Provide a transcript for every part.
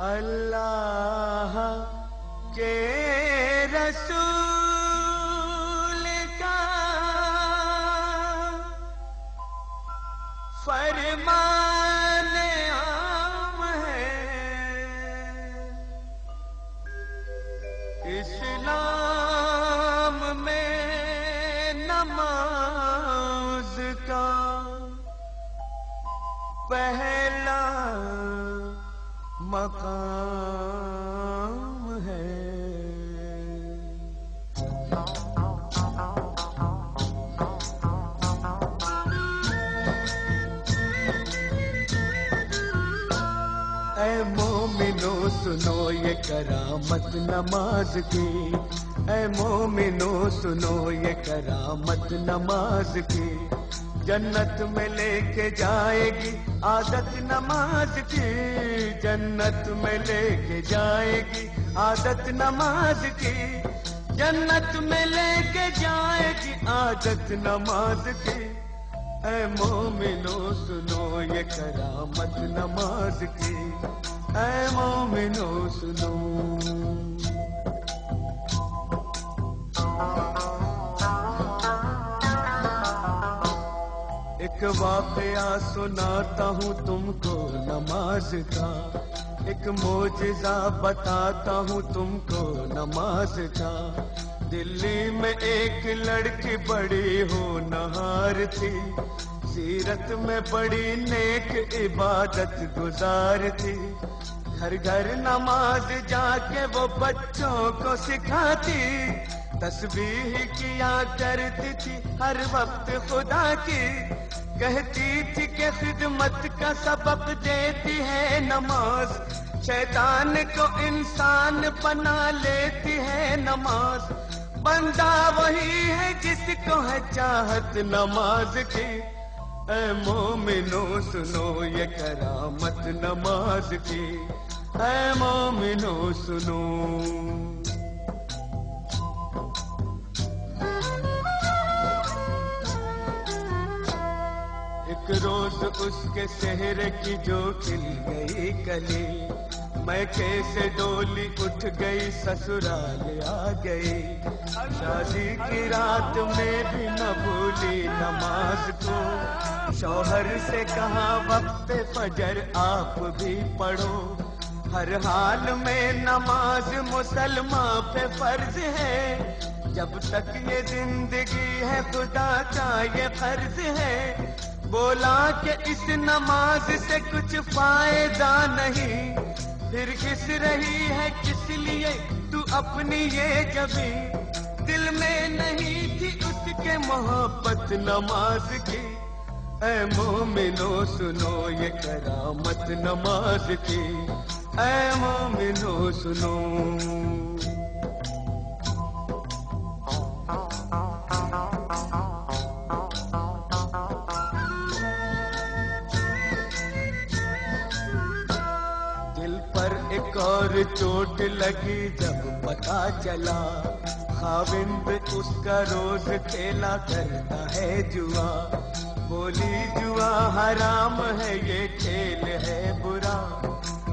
अल्लाह के रसूल का फरमान आम है, इस्लाम में नमाज का पहला मकाम है। ऐ मोमिनो सुनो ये करामत नमाज की, ऐ मोमिनो सुनो ये करामत नमाज की। जन्नत में लेके जाएगी आदत नमाज की, जन्नत में लेके जाएगी आदत नमाज की, जन्नत में लेके जाएगी आदत नमाज की। ऐ मोमिनो सुनो ये करामत नमाज की, ऐ मोमिनो सुनो। एक वाक़या सुनाता हूँ तुमको नमाज का, एक मोजिज़ा बताता हूँ तुमको नमाज का। दिल्ली में एक लड़की बड़ी होनहार थी, सीरत में बड़ी नेक इबादत गुजार थी। घर घर नमाज जाके वो बच्चों को सिखाती, तस्बीह किया करती थी हर वक्त खुदा की। कहती थी कि खिदमत का सबक देती है नमाज, शैतान को इंसान बना लेती है नमाज। बंदा वही है जिसको है चाहत नमाज की। ऐ मोमिनो सुनो ये करामत नमाज की, ऐ मोमिनो सुनो। एक रोज उसके सेहरे की जो खिल गई कली, मैं कैसे डोली उठ गई ससुराल आ गई। शादी की रात में भी न भूली नमाज को, शौहर से कहा वक्त फजर आप भी पढ़ो। हर हाल में नमाज मुसलमान पे फर्ज है, जब तक ये जिंदगी है खुदा का ये फर्ज है। बोला कि इस नमाज से कुछ फायदा नहीं, फिर किस रही है किस लिए तू अपनी ये जबी। दिल में नहीं थी उसके मोहब्बत नमाज की। ऐ मोमिनो सुनो ये करामत नमाज की, ऐ मोमिनो सुनो। एक और चोट लगी जब पता चला, खाविंद उसका रोज खेला करता है जुआ। बोली जुआ हराम है ये खेल है बुरा,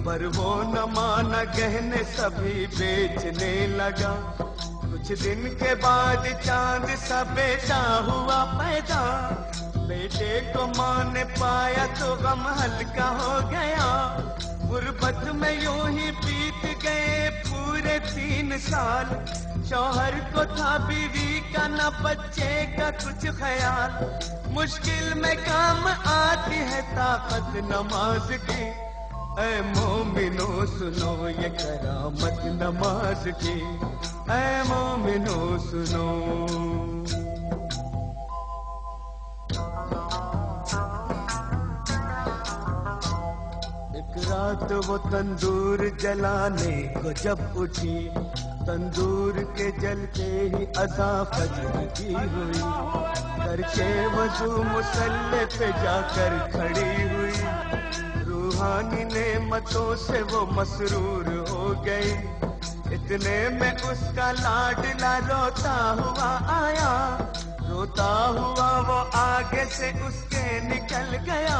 पर वो न माना गहने सभी बेचने लगा। कुछ दिन के बाद चांद सा बेटा हुआ पैदा, बेटे को मां ने पाया तो गम हल्का हो गया। गुर्बत में यूं ही बीत गए पूरे 3 साल, शौहर को था बीवी का न बच्चे का कुछ ख्याल। मुश्किल में काम आती है ताकत नमाज की। ऐ मोमिनो सुनो ये करामत नमाज की, ऐ मोमिनो सुनो। रात वो तंदूर जलाने को जब उठी, तंदूर के जलते ही अज़ा फज्र की हुई। करके वज़ू मुसल्ले पे जाकर खड़ी हुई, रूहानी नेमतों से वो मसरूर हो गई। इतने में उसका लाडला रोता हुआ आया, रोता हुआ वो आगे से उसके निकल गया।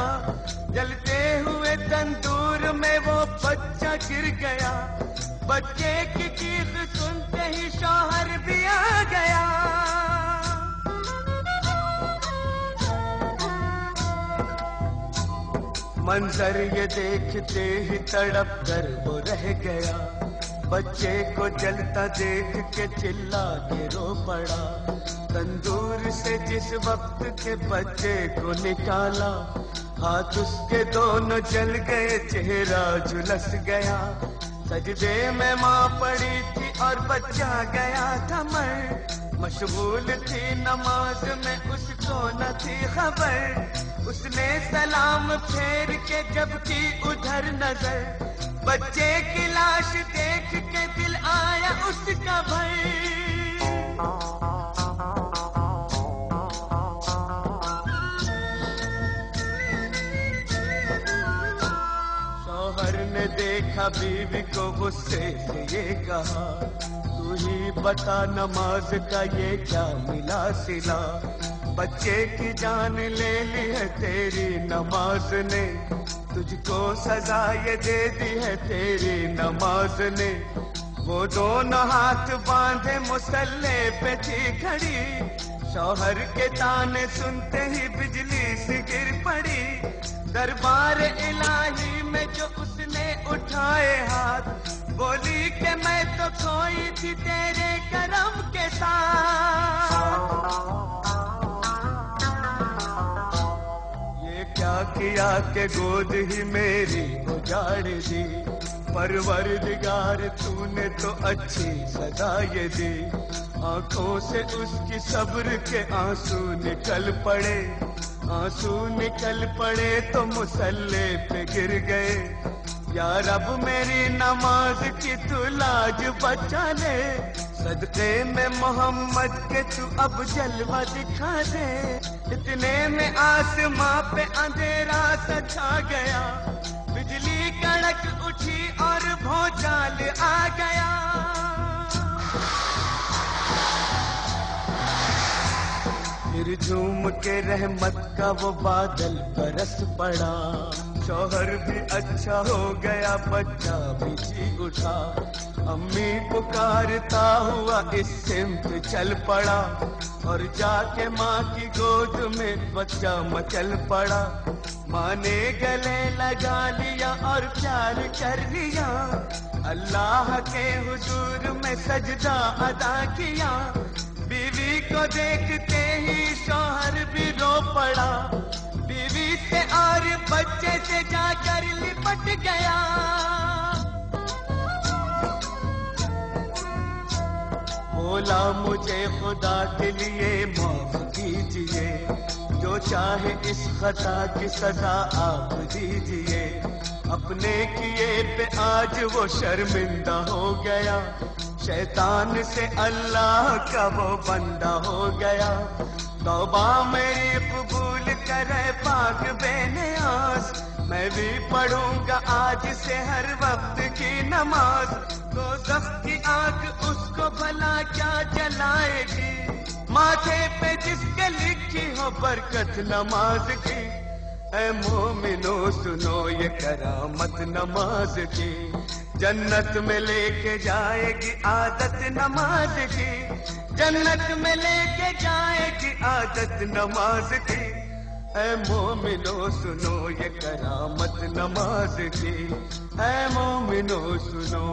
जलते हुए तंदूर में वो बच्चा गिर गया। बच्चे की चीख सुनते ही शौहर भी आ गया। मंजर ये देखते ही तड़प कर वो रह गया। बच्चे को जलता देख के चिल्ला के रो पड़ा। तंदूर से जिस वक्त के बच्चे को निकाला, हाथ उसके दोनों जल गए, चेहरा झुलस गया। सजदे में माँ पड़ी थी और बच्चा गया था मर। मशगूल थी नमाज में, उसको न थी खबर। उसने सलाम फेर के जब की उधर नजर, बच्चे की लाश देख के दिल आया उसका भर। शौहर ने देखा बीवी को गुस्से से ये कहा, तू ही बता नमाज का ये क्या मिला सिला। बच्चे की जान ले ली है तेरी नमाज ने, तुझको सजा ये दे दी है तेरी नमाज ने। वो दोनों हाथ बांधे मुसल्ले पे थी खड़ी। शौहर के ताने सुनते ही बिजली सी गिर पड़ी। दरबार इलाही में जो उसने उठाए हाथ, बोली कि मैं तो खोई थी तेरे करम के साथ। ये क्या किया कि गोद ही मेरी उजाड़ दी। परवरदिगार तूने तो अच्छी सजा ये दी। आंखों से उसकी सब्र के आंसू निकल पड़े। आंसू निकल पड़े तो मुसल्ले पे गिर गए। या रब मेरी नमाज की तू लाज बचा ले। सदके में मोहम्मद के तू अब जलवा दिखा दे। इतने में आसमां पे अंधेरा सा छा गया। बिजली कड़क उठी और भौचाल आ गया। फिर झूम के रहमत का वो बादल बरस पड़ा। शौहर भी अच्छा हो गया, बच्चा भी जी उठा। अम्मी पुकारता हुआ इस सिमत चल पड़ा, और जाके माँ की गोद में बच्चा मचल पड़ा। माँ ने गले लगा लिया और प्यार कर लिया। अल्लाह के हुजूर में सजदा अदा किया। बीवी को देखते ही शौहर भी रो पड़ा। बीवी से और बच्चे से जाकर लिपट गया। बोला मुझे खुदा के लिए माफ कीजिए, जो चाहे इस खता की सजा आप दीजिए। अपने किए पे आज वो शर्मिंदा हो गया। शैतान से अल्लाह का वो बंदा हो गया। तौबा मेरी कबूल करे पाक बेनियाज। मैं भी पढ़ूंगा आज से हर वक्त की नमाज। दोज़ख की आग उसको भला क्या जलाएगी, माथे पे जिसके लिखी हो बरकत नमाज की। ऐ मोमिनो सुनो ये करामत नमाज की। जन्नत में लेके जाएगी आदत नमाज की। जन्नत में लेके जाएगी आदत नमाज की। ऐ मोमिनो सुनो ये करामत नमाज की। ऐ मोमिनो सुनो।